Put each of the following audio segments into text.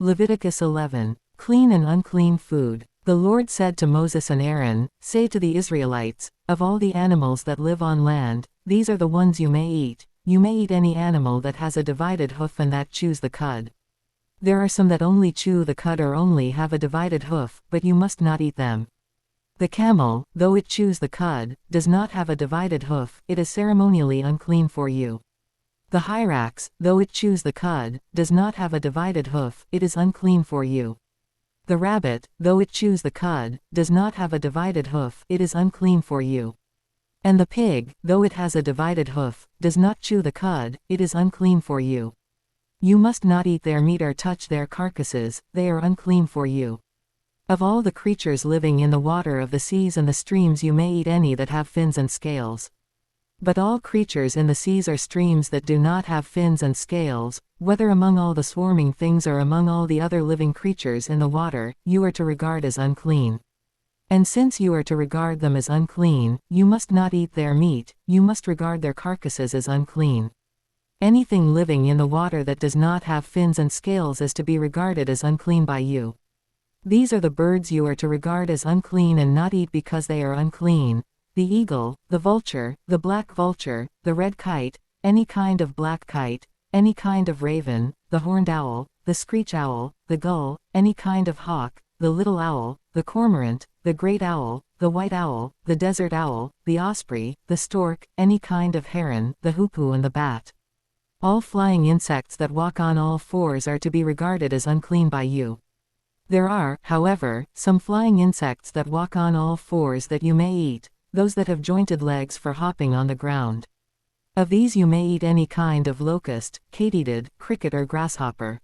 Leviticus 11. Clean and unclean food. The Lord said to Moses and Aaron, "Say to the Israelites, of all the animals that live on land, these are the ones you may eat. You may eat any animal that has a divided hoof and that chews the cud. There are some that only chew the cud or only have a divided hoof, but you must not eat them. The camel, though it chews the cud, does not have a divided hoof, it is ceremonially unclean for you. The hyrax, though it chews the cud, does not have a divided hoof, it is unclean for you. The rabbit, though it chews the cud, does not have a divided hoof, it is unclean for you. And the pig, though it has a divided hoof, does not chew the cud, it is unclean for you. You must not eat their meat or touch their carcasses, they are unclean for you. Of all the creatures living in the water of the seas and the streams you may eat any that have fins and scales. But all creatures in the seas or streams that do not have fins and scales, whether among all the swarming things or among all the other living creatures in the water, you are to regard as unclean. And since you are to regard them as unclean, you must not eat their meat, you must regard their carcasses as unclean. Anything living in the water that does not have fins and scales is to be regarded as unclean by you. These are the birds you are to regard as unclean and not eat because they are unclean: the eagle, the vulture, the black vulture, the red kite, any kind of black kite, any kind of raven, the horned owl, the screech owl, the gull, any kind of hawk, the little owl, the cormorant, the great owl, the white owl, the desert owl, the osprey, the stork, any kind of heron, the hoopoe and the bat. All flying insects that walk on all fours are to be regarded as unclean by you. There are, however, some flying insects that walk on all fours that you may eat, those that have jointed legs for hopping on the ground. Of these you may eat any kind of locust, katydid, cricket or grasshopper.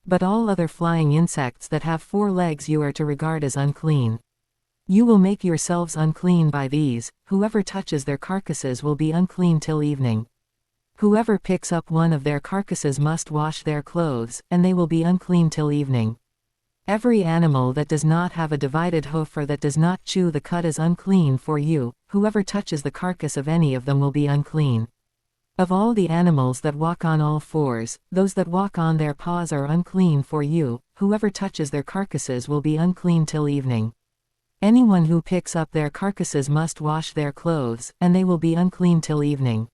But all other flying insects that have 4 legs you are to regard as unclean. You will make yourselves unclean by these, whoever touches their carcasses will be unclean till evening. Whoever picks up one of their carcasses must wash their clothes, and they will be unclean till evening. Every animal that does not have a divided hoof or that does not chew the cud is unclean for you, whoever touches the carcass of any of them will be unclean. Of all the animals that walk on all fours, those that walk on their paws are unclean for you, whoever touches their carcasses will be unclean till evening. Anyone who picks up their carcasses must wash their clothes, and they will be unclean till evening.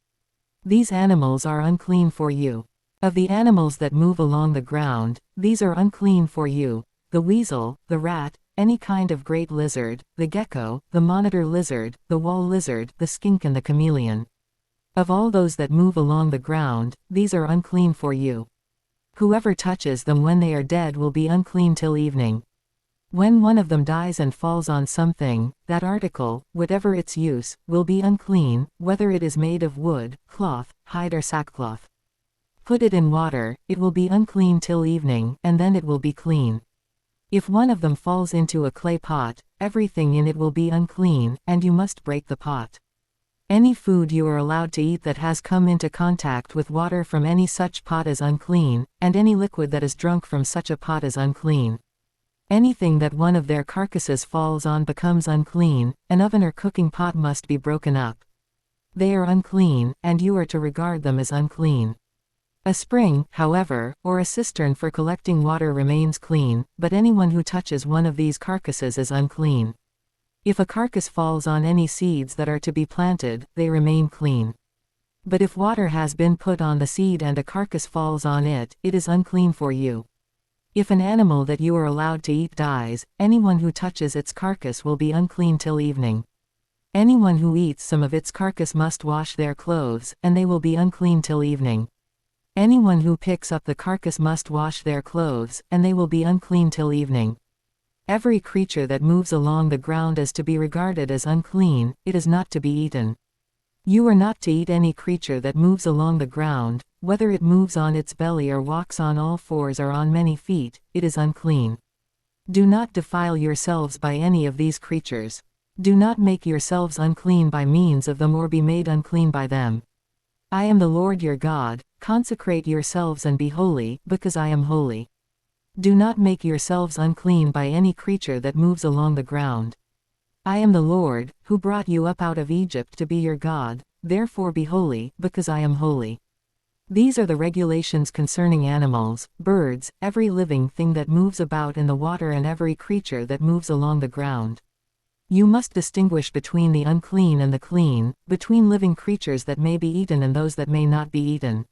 These animals are unclean for you. Of the animals that move along the ground, these are unclean for you: the weasel, the rat, any kind of great lizard, the gecko, the monitor lizard, the wall lizard, the skink and the chameleon. Of all those that move along the ground, these are unclean for you. Whoever touches them when they are dead will be unclean till evening. When one of them dies and falls on something, that article, whatever its use, will be unclean, whether it is made of wood, cloth, hide or sackcloth. Put it in water, it will be unclean till evening, and then it will be clean. If one of them falls into a clay pot, everything in it will be unclean, and you must break the pot. Any food you are allowed to eat that has come into contact with water from any such pot is unclean, and any liquid that is drunk from such a pot is unclean. Anything that one of their carcasses falls on becomes unclean. An oven or cooking pot must be broken up. They are unclean, and you are to regard them as unclean. A spring, however, or a cistern for collecting water remains clean, but anyone who touches one of these carcasses is unclean. If a carcass falls on any seeds that are to be planted, they remain clean. But if water has been put on the seed and a carcass falls on it, it is unclean for you. If an animal that you are allowed to eat dies, anyone who touches its carcass will be unclean till evening. Anyone who eats some of its carcass must wash their clothes, and they will be unclean till evening. Anyone who picks up the carcass must wash their clothes, and they will be unclean till evening. Every creature that moves along the ground is to be regarded as unclean, it is not to be eaten. You are not to eat any creature that moves along the ground, whether it moves on its belly or walks on all fours or on many feet, it is unclean. Do not defile yourselves by any of these creatures. Do not make yourselves unclean by means of them or be made unclean by them. I am the Lord your God. Consecrate yourselves and be holy, because I am holy. Do not make yourselves unclean by any creature that moves along the ground. I am the Lord, who brought you up out of Egypt to be your God, therefore be holy, because I am holy. These are the regulations concerning animals, birds, every living thing that moves about in the water and every creature that moves along the ground. You must distinguish between the unclean and the clean, between living creatures that may be eaten and those that may not be eaten.